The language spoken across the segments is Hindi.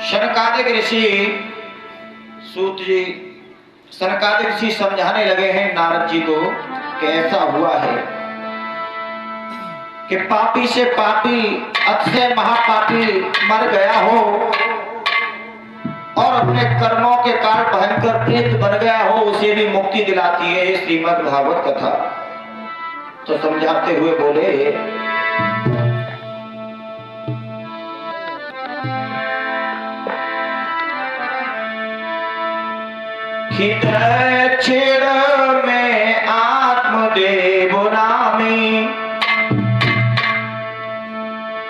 शनकादिक ऋषि सूत जी शनकादिक ऋषि समझाने लगे हैं नारद जी को कि ऐसा हुआ है कि पापी से पापी अतिशय महापापी मर गया हो और अपने कर्मों के कारण भयंकर प्रेत बन गया हो, उसे भी मुक्ति दिलाती है ये श्रीमद् भागवत कथा। तो समझाते हुए बोले, हित छेड़ में आत्मदेव नामी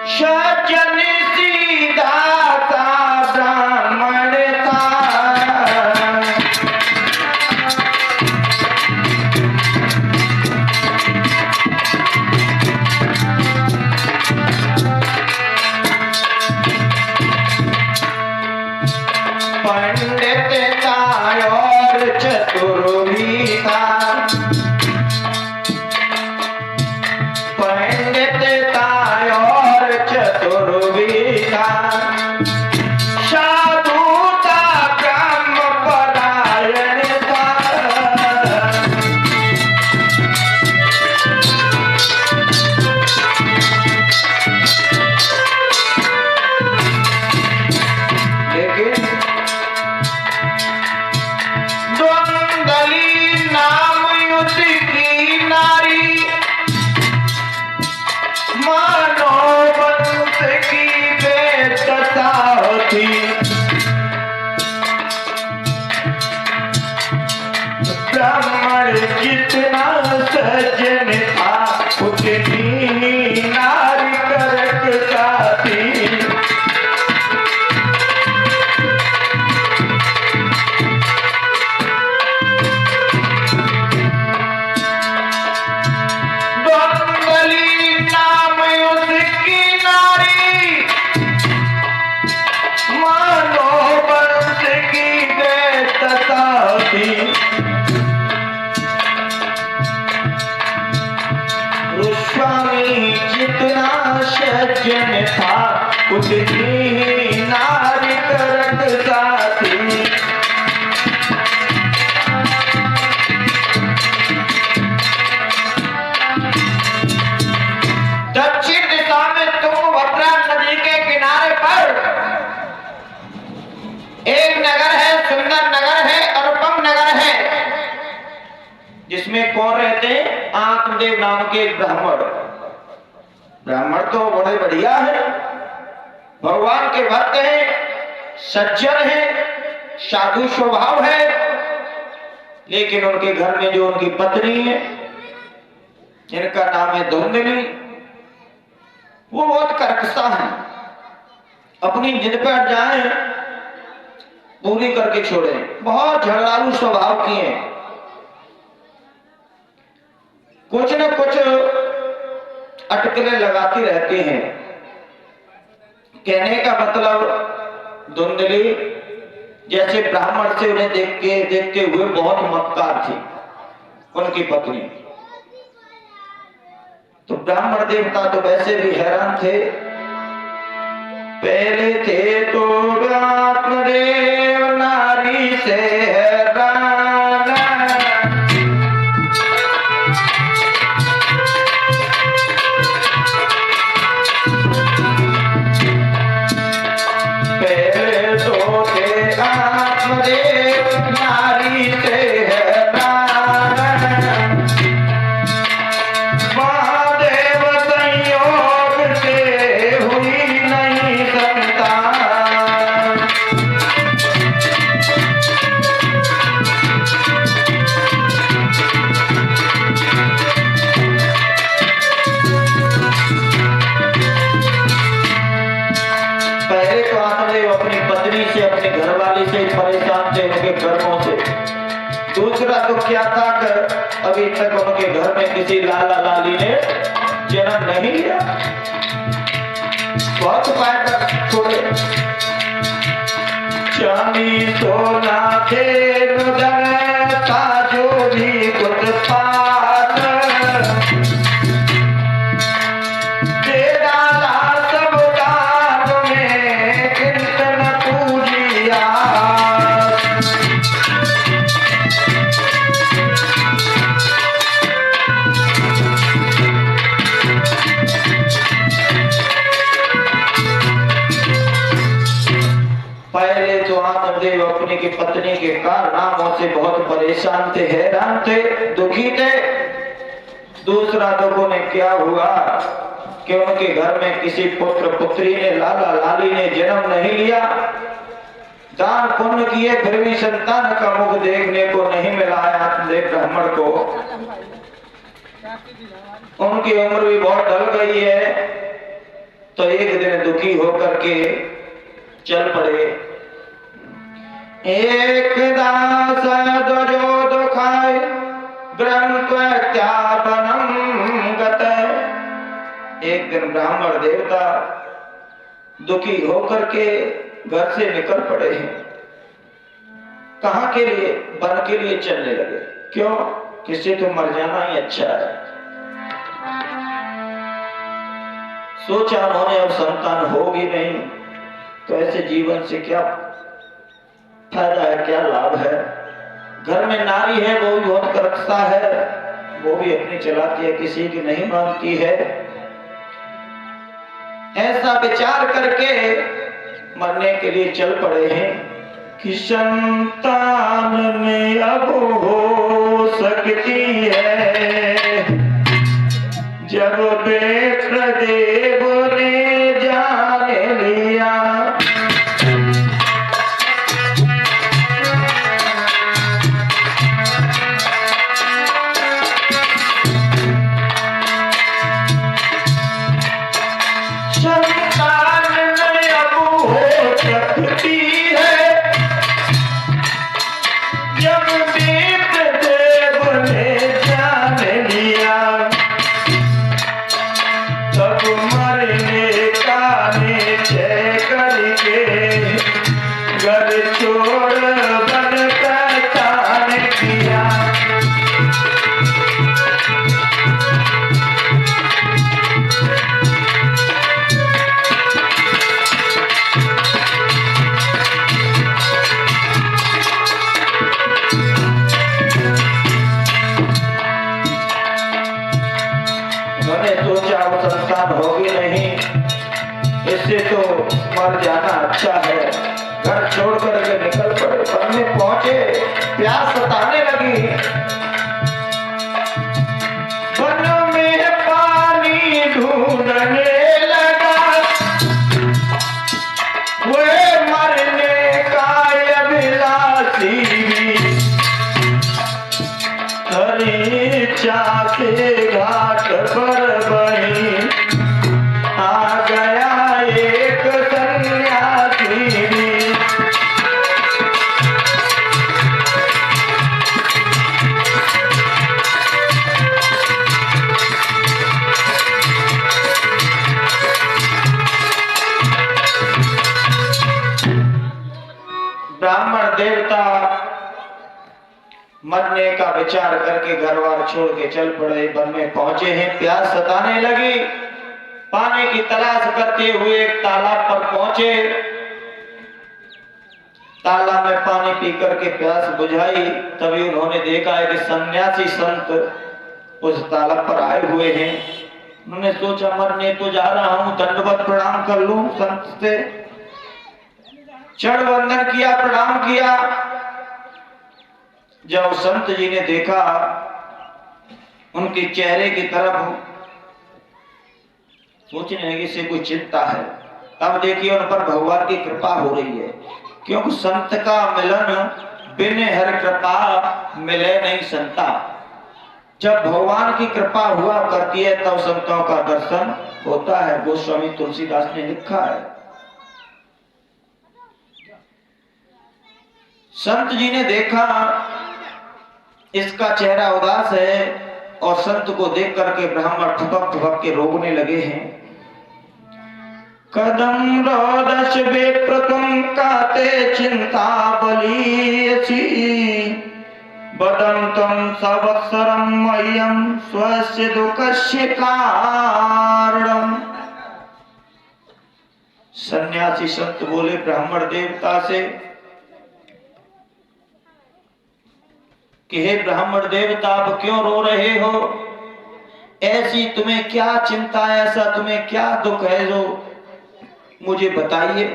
सज्जन सीधा सा ब्राह्मण था। पंडित था और चतुर भी था, पंडित था और चतुर भी था, साधु था ब्रह्म परायण था। लेकिन द्वंद्वली नाम युद्ध की नारी मनोबंस की बेदशा थी। ब्राह्मण जितना सज्जन था उतनी नारी करकता थी। द्वंद्वली नाम उसकी नारी मनोबंस की बेदशा थी। स्वामी जितना सज्जन था उतनी नारी करकता थी। दक्षिण दिशा में तुंगभद्रा नदी के किनारे पर एक नगर है, सुंदर नगर है, अनुपम नगर है, जिसमें कौन रहते हैं? आत्मदेव नाम के एक ब्राह्मण। ब्राह्मण तो बड़े बढ़िया है, भगवान के भक्त हैं, सज्जन हैं, साधु स्वभाव है, लेकिन उनके घर में जो उनकी पत्नी है जिनका नाम है धुंधली, वो बहुत कर्कशा है। अपनी जिद पर जाए पूरी करके छोड़े, बहुत झगड़ालू स्वभाव की है। कुछ न कुछ अटकलें लगाती रहती हैं। कहने का मतलब धुंधली जैसे ब्राह्मण से उन्हें देखते हुए बहुत मक्कार थी उनकी पत्नी। तो ब्राह्मण देवता तो वैसे भी हैरान थे। पहले थे तो आत्मदेव नारी से हैरान, पहले तो थे आत्मदेव नारी से हैरान। महादेव संयोग से हुई नहीं संतान। पहले तो आत्मदेव अपनी पत्नी से, अपने घरवाली से परेशान थे, उनके कर्मों से। दूसरा तो क्या था कि अभी तक उनके घर में किसी लाला लाली ने जन्म नहीं लिया। बहुत उपाय तक छोड़े, चांदी सोना देव का जो भी उत्पाद तेरा सब काम में कीर्तन तू अपनी की पत्नी के कारनामों से बहुत परेशान थे, हैरान थे, दुखी थे। दूसरा दुख उन्हें क्या हुआ कि उनके घर में किसी पुत्र पुत्री ने, लाला लाली ने जन्म नहीं लिया। दान पुण्य किए फिर भी संतान का मुख देखने को नहीं मिला। ब्राह्मण को उनकी उम्र भी बहुत ढल गई है, तो एक दिन दुखी होकर के चल पड़े। एक दास दो दुखाए ग्रंथ्यापनम गत। एक दिन ब्राह्मण देवता दुखी होकर के घर से निकल पड़े हैं। कहां के लिए? वन के लिए चलने लगे। क्यों? किसी तो मर जाना ही अच्छा है। सोचा उन्होंने अब संतान होगी नहीं तो ऐसे जीवन से क्या फायदा है, क्या लाभ है। घर में नारी है, वो भी बहुत करकता है, वो भी अपनी चलाती है, किसी की नहीं मानती है। ऐसा विचार करके मरने के लिए चल पड़े हैं कि संतान में अब हो सकती है जब देव ने जान लिया। संतान में अब हो सकती है जब देव ने जान लिया। तब मरने का निश्चय करके घर छोड़ बन पहचान किया। मैंने सोचा अब संतान होगी नहीं, इससे तो मर जाना अच्छा है। घर छोड़ करके निकल पड़े। वन में पहुंचे, प्यास सताने लगी। वन में पानी ढूंढने लगा, वे मरने का अभिलाषी के घाट पर बही आ गया एक सन्यासी। ब्राह्मण देवता मरने का विचार करके घरवार छोड़ के चल पड़े। वन में पहुंचे हैं, प्यास सताने लगी। पानी की तलाश करते हुए एक तालाब पर पहुंचे। तालाब में पानी पी करके प्यास बुझाई। तभी उन्होंने देखा है कि सन्यासी संत उस तालाब पर आए हुए हैं। उन्होंने सोचा मरने तो जा रहा हूं, दंडवत प्रणाम कर लूं संत से। चढ़ वंदन किया, प्रणाम किया। जब संत जी ने देखा उनके चेहरे की तरफ, सोचने लगे से कोई चिंता है। अब देखिए उन पर भगवान की कृपा हो रही है, क्योंकि संत का मिलन बिन हर कृपा मिले नहीं संता। जब भगवान की कृपा हुआ करती है तब संतों का दर्शन होता है। गोस्वामी तुलसीदास ने लिखा है। संत जी ने देखा इसका चेहरा उदास है और संत को देख करके ब्राह्मण ठुपक ठुपक के रोकने लगे हैं। कदम रोदश विप्रतुम काते चिंता बलीयसी बदम तम संवत्सरम मह्यम स्वस्य दुःखस्य कारणम। सन्यासी संत बोले ब्राह्मण देवता से कि हे ब्राह्मण देवता, आप क्यों रो रहे हो? ऐसी तुम्हें क्या चिंता है, ऐसा तुम्हें क्या दुख है जो मुझे बताइए।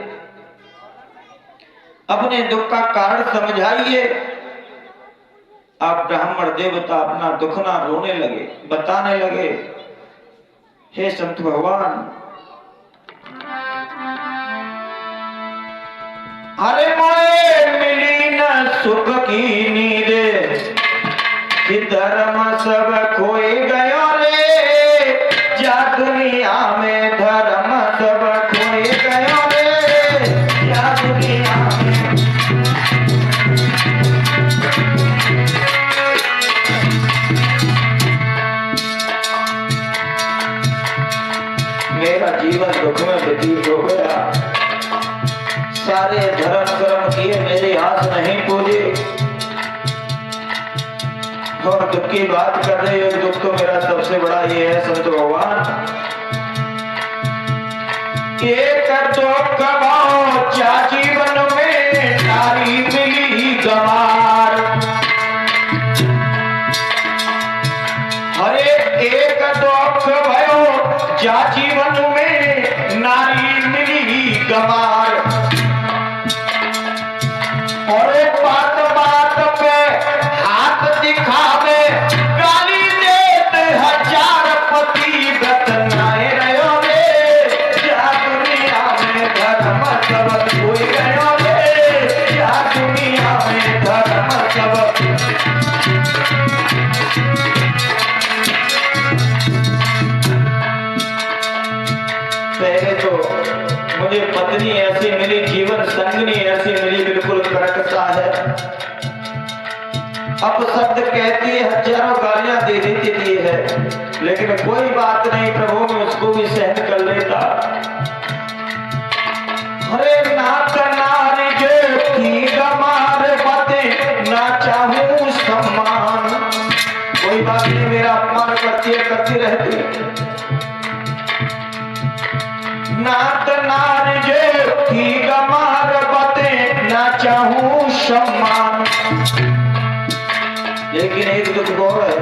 अपने दुख का कारण समझाइए। अब ब्राह्मण देवता अपना दुख ना रोने लगे, बताने लगे, हे संत भगवान, अरे मोए मिली न सुख की नींद, कि धर्म सब खोए गयो रे, जा दुनिया में धर्म सब खोए गयो रे, जा दुनिया में। मेरा जीवन दुख में व्यतीत हो गया, सारे धर्म कर्म किए, मेरे हाथ नहीं पूजे, और दुख की बात कर रहे हो। दुख तो मेरा सबसे बड़ा ये है संत भगवान, एक दुख जा जीवन में नारी मिली गंवार, हरे एक दुख भयो जा जीवन में नारी मिली गंवार, और बात बात पे हाथ दिखावे, गाली देते हजार पति व्रत नाए रहो रे, जा दुनिया में धर्म सब खोए गयो रे, जा दुनिया में धर्म सब। पहले तो मुझे पत्नी ऐसी मिली, जीवन संगनी ऐसी मिली, बिल्कुल कड़क सा है। अब शब्द कहती है, हजारों गालियां दे देती है, लेकिन कोई बात नहीं, प्रभु में उसको भी सहन कर लेता। हरे नाथ नारी जो की गमार बते, ना चाहूं सम्मान, कोई बात नहीं, मेरा अपमान करती है, करती रहती है। नाथ नार जो की गमार बते, ना चाहूं सम्मान, लेकिन एक दुख और है,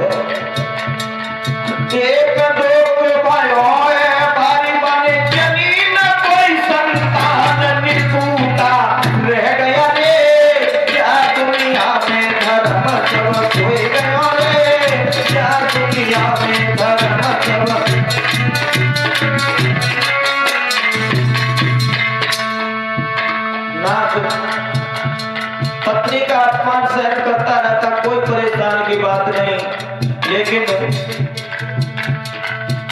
एक दुख भयो है भारी बने, जनी न कोई संतान निपूता रह गया रे, क्या दुनिया में धर्म सब खोए गयो रे, क्या दुनिया में धर्म सब। पत्नी का अपमान सहन करता रहता, कोई परेशान की बात नहीं, लेकिन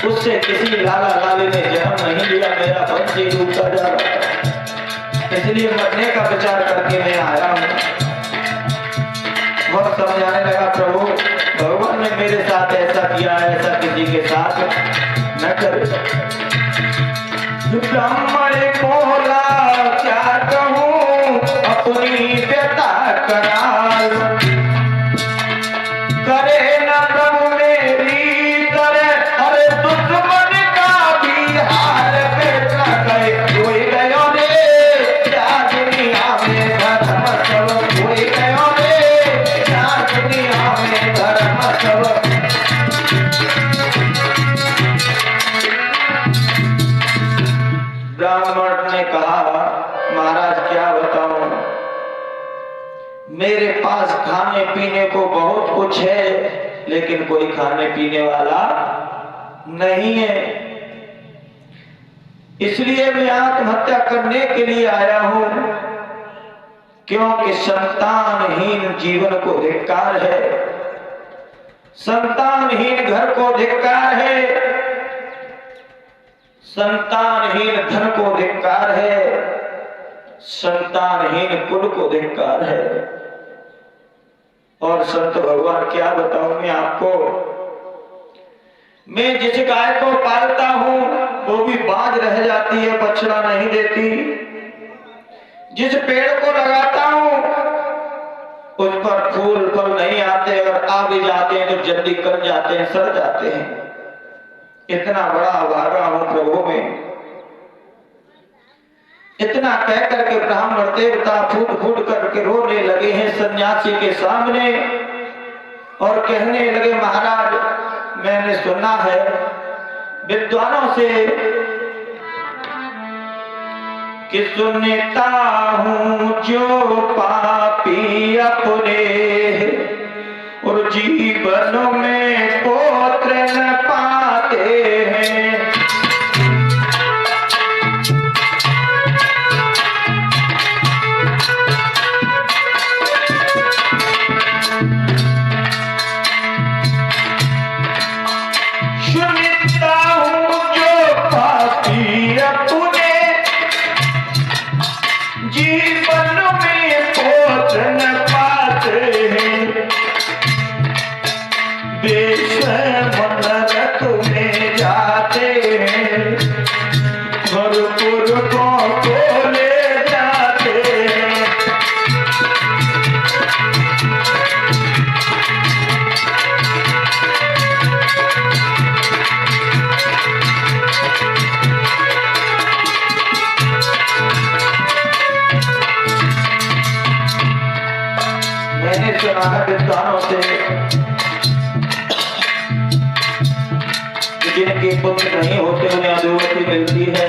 उससे किसी लाला लाली ने जन्म नहीं लिया, मेरा वंश ही डूबता जा रहा था, इसलिए मरने का विचार करके मैं आया हूँ। और समझाने लगा, प्रभु भगवान ने मेरे साथ ऐसा किया, ऐसा किसी के साथ न करे। ब्राह्मण बोला क्या कहूँ अपनी व्यथा कराल, करे न प्रभु मेरी तरह, अरे दुश्मन का भी हाल बेटा गए, खोए गयो रे, क्या दुनिया में धर्म सब खोए गयो रे, क्या दुनिया में धर्म सब। ब्राह्मण ने कहा, महाराज क्या बताऊं, मेरे पास खाने पीने को बहुत कुछ है, लेकिन कोई खाने पीने वाला नहीं है, इसलिए मैं आत्महत्या करने के लिए आया हूं, क्योंकि संतानहीन जीवन को धिक्कार है, संतानहीन घर को धिक्कार है, संतानहीन धन को धिक्कार है, संतानहीन कुल को धिक्कार है। और संत भगवान क्या बताऊं मैं आपको, मैं जिस गाय को पालता हूं वो भी बाज रह जाती है, बछड़ा नहीं देती, जिस पेड़ को लगाता हूं उस पर फूल फल नहीं आते, और आ भी जाते हैं तो जल्दी कर जाते हैं, सड़ जाते हैं, इतना बड़ा अभागा हूं प्रभु में। इतना कह करके ब्राह्मण देवता फूट फूट करके रोने लगे हैं सन्यासी के सामने, और कहने लगे, महाराज मैंने सुना है विद्वानों से कि कि सुनता हूँ जो पापी अपने और जीवन में पुत्र न पाते हैं। सुनता हूँ जो पापी अपने जीवन में पुत्र न पाते हैं, बेशर्म नरक में जाते हैं, भरपूर को ले जाते हैं। मैंने सुना है विद्वानों से जिनके पुत्र नहीं होते उन्हें अधोगति मिलती है,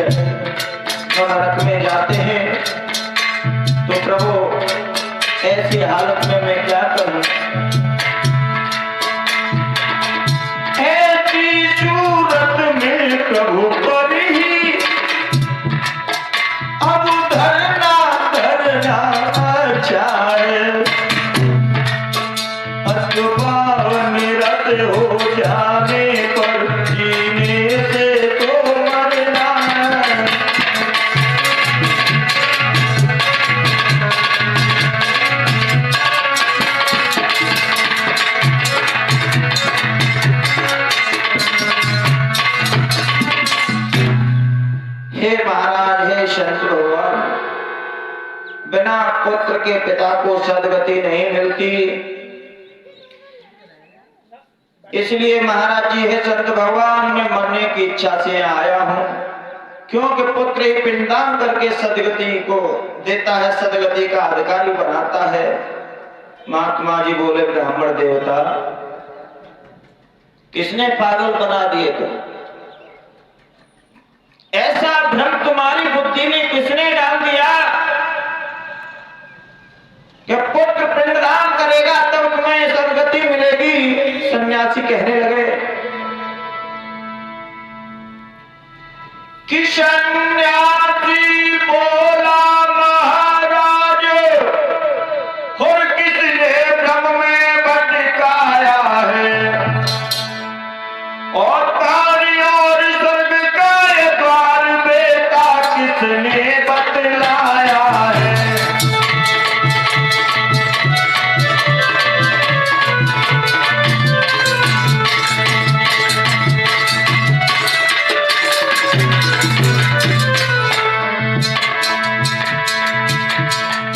जो नरक में जाते हैं। तो प्रभु ऐसी हालत में मैं क्या करूं? ऐसी सूरत में प्रभु पर ही अब धरना चाहे, निरत हो जाने पर जीने से तो मरना। हे महाराज, हे शंकर भगवान, बिना पुत्र के पिता को सदगति नहीं मिलती। इसलिए महाराज जी, हे संत भगवान, मैं मरने की इच्छा से आया हूं, क्योंकि पुत्र ही पिंडदान करके सदगति को देता है, सदगति का अधिकारी बनाता है। महात्मा जी बोले, ब्राह्मण देवता, किसने पागल बना दिए तुम? ऐसा भ्रम तुम्हारी बुद्धि में किसने डाल दिया कि पुत्र पिंडदान करेगा तब तुम्हें सदगति मिलेगी? सन्यासी कहने लगे कि सन्यासी बोला, महाराज, और किसने भ्रम में भटकाया है? और तारी और स्वर्ग का द्वार बेटा किसने बतलाया है?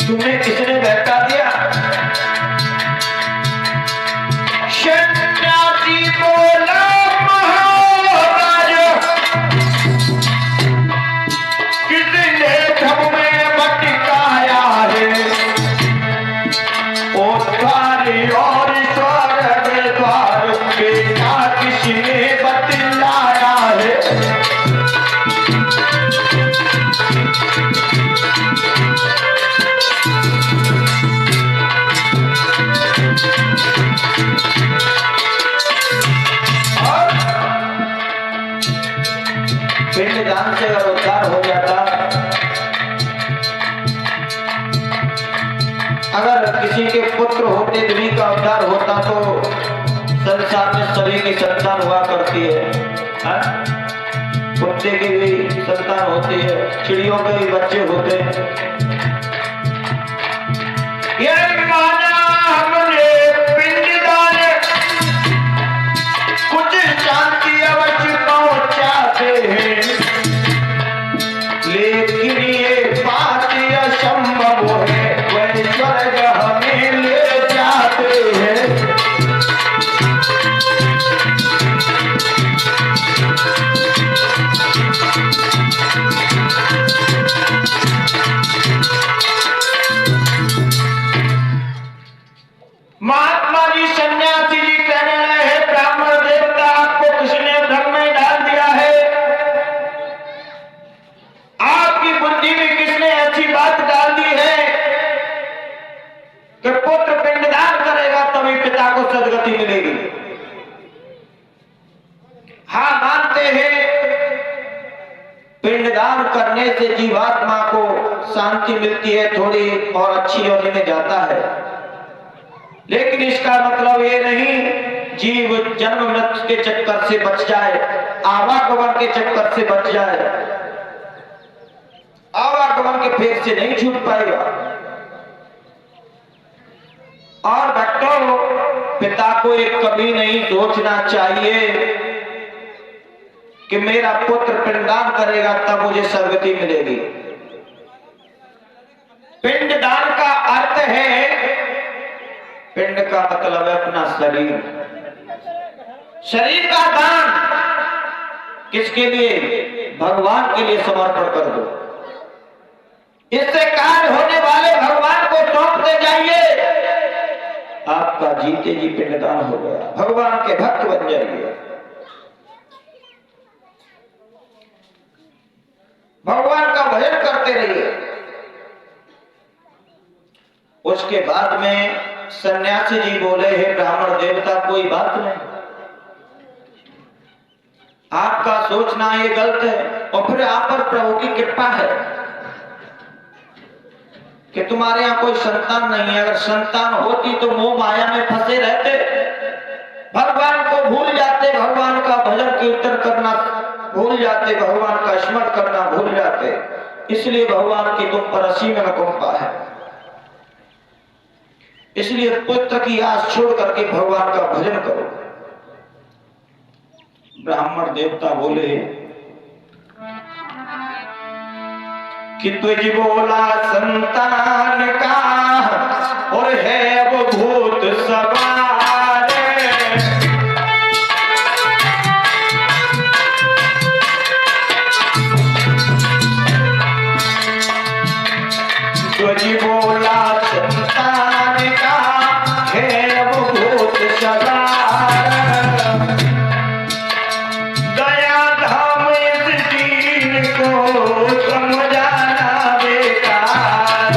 तुम्हें किसने बहका दिया? सन्यासी बोला, महाराज, किसने भ्रम में भटकाया है? ओ द्वारी और स्वर्ग द्वार बेटा किसने बतलाया है? पिंडदान से अगर उद्धार हो जाता, अगर किसी के पुत्र होते सभी का उद्धार होता, तो संसार में सभी की संतान हुआ करती है। कुत्ते की भी संतान होती है, चिड़ियों के भी बच्चे होते हैं। ये माना हमने पिंडदान कुछ शांति अवश्य पहुंचाते हैं, लेकिन ये बात असंभव है, वह स्वर्ग हमें ले जाते हैं। महात्मा जी, सन्यासी जी कहने लगे, ब्राह्मण देवता, आपको किसने भ्रम में डाल दिया है? आपकी बुद्धि में किसने ऐसी बात डाल दी है कि पुत्र पिंडदान करेगा तभी पिता को सदगति मिलेगी। हाँ, मानते हैं पिंडदान करने से जीवात्मा को शांति मिलती है, थोड़ी और अच्छी योनि में जाता है, लेकिन इसका मतलब ये नहीं जीव जन्म मृत्यु के चक्कर से बच जाए, आवागमन के चक्कर से बच जाए। आवागमन के फेर से नहीं छूट पाएगा। और भक्तों, पिता को एक कभी नहीं सोचना चाहिए कि मेरा पुत्र पिंडदान करेगा तब मुझे सदगति मिलेगी। पिंडदान का अर्थ है, पिंड का मतलब है अपना शरीर, शरीर का दान। किसके लिए? भगवान के लिए समर्पण कर दो। इससे कार्य होने वाले भगवान को सौंपते जाइए, आपका जीते जी पिंडदान हो गया, भगवान के भक्त बन जाइए। भगवान का भजन करते रहिए। उसके बाद में सन्यासी जी बोले, हे ब्राह्मण देवता, कोई बात नहीं, आपका सोचना ये गलत है, और फिर आप पर प्रभु की कृपा है कि तुम्हारे यहां कोई संतान नहीं है। अगर संतान होती तो मोह माया में फंसे रहते, भगवान को भूल जाते, भगवान का भजन कीर्तन करना भूल जाते, भगवान का स्मरण करना भूल जाते। इसलिए भगवान की तुम पर असीम अनुकंपा है। इसलिए पुत्र की आस छोड़ करके भगवान का भजन करो। ब्राह्मण देवता बोले कि तुझ बोला संतान का और है वो भूत सवार, तुझ बोला संतान का है वो भूत सवार, दया धाम इस दीन को समझाना बेकार।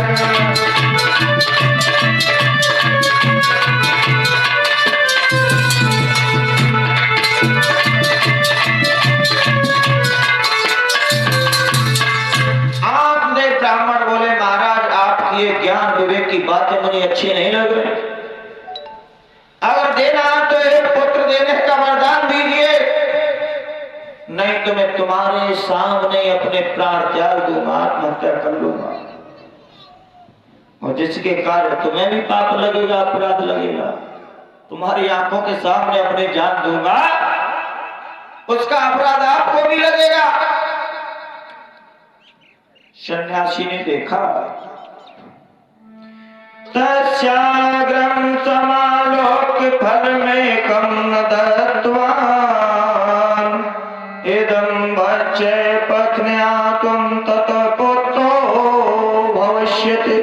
आपने ब्राह्मण बोले, महाराज आपकी ये ज्ञान विवेक की बातें मुझे अच्छी नहीं लग रही। अगर देना तो एक पुत्र देने का वरदान दीजिए, नहीं तो मैं तुम्हारे सामने अपने प्राण त्याग दूंगा, आत्महत्या कर लूंगा, और जिसके कारण तुम्हें भी पाप लगेगा, अपराध लगेगा। तुम्हारी आंखों के सामने अपने जान दूंगा, उसका अपराध आपको भी लगेगा। सन्यासी ने देखा, तस्याग्रम समालोक फल में कम न दत्वान इदं बच्चे पत्न्या तुम तत पुत्रो भविष्यति।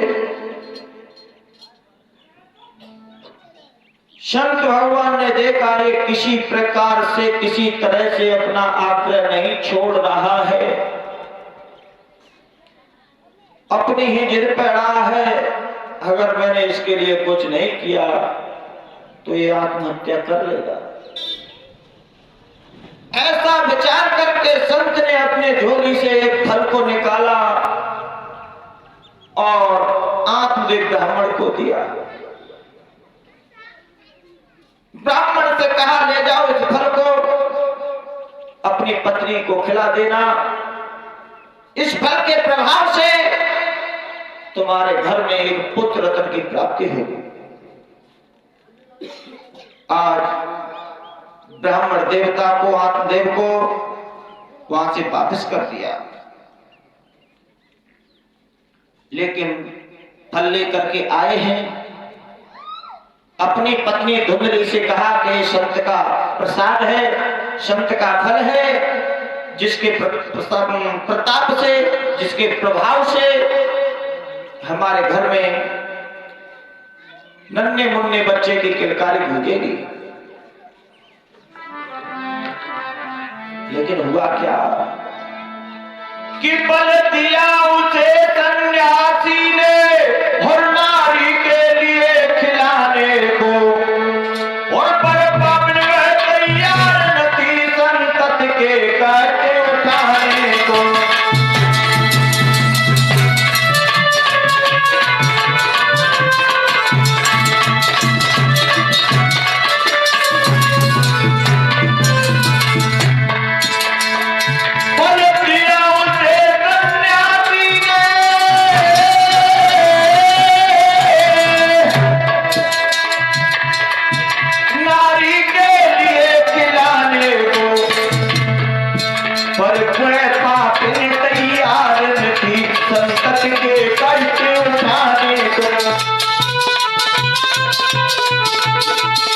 संत भगवान ने देखा ये किसी प्रकार से किसी तरह से अपना आग्रह नहीं छोड़ रहा है, अपनी ही जिद पे अड़ा है। अगर मैंने इसके लिए कुछ नहीं किया तो ये आत्महत्या कर लेगा। ऐसा विचार करके संत ने अपने झोली से एक फल को निकाला और आत्मदेव ब्राह्मण को दिया। ब्राह्मण से कहा, ले जाओ इस फल को अपनी पत्नी को खिला देना। इस फल के प्रभाव से तुम्हारे घर में एक पुत्र रत्न की प्राप्ति होगी। आज ब्राह्मण देवता को, आत्मदेव को वहां से वापस कर दिया, लेकिन फल लेकर के आए हैं। अपनी पत्नी धुंधली से कहा कि संत का प्रसाद है, संत का फल है, जिसके प्रताप से, जिसके प्रभाव से हमारे घर में नन्हे मुन्ने बच्चे की किलकारी गूंजेगी। लेकिन हुआ क्या कि बल दिया उसे कन्या Thank you.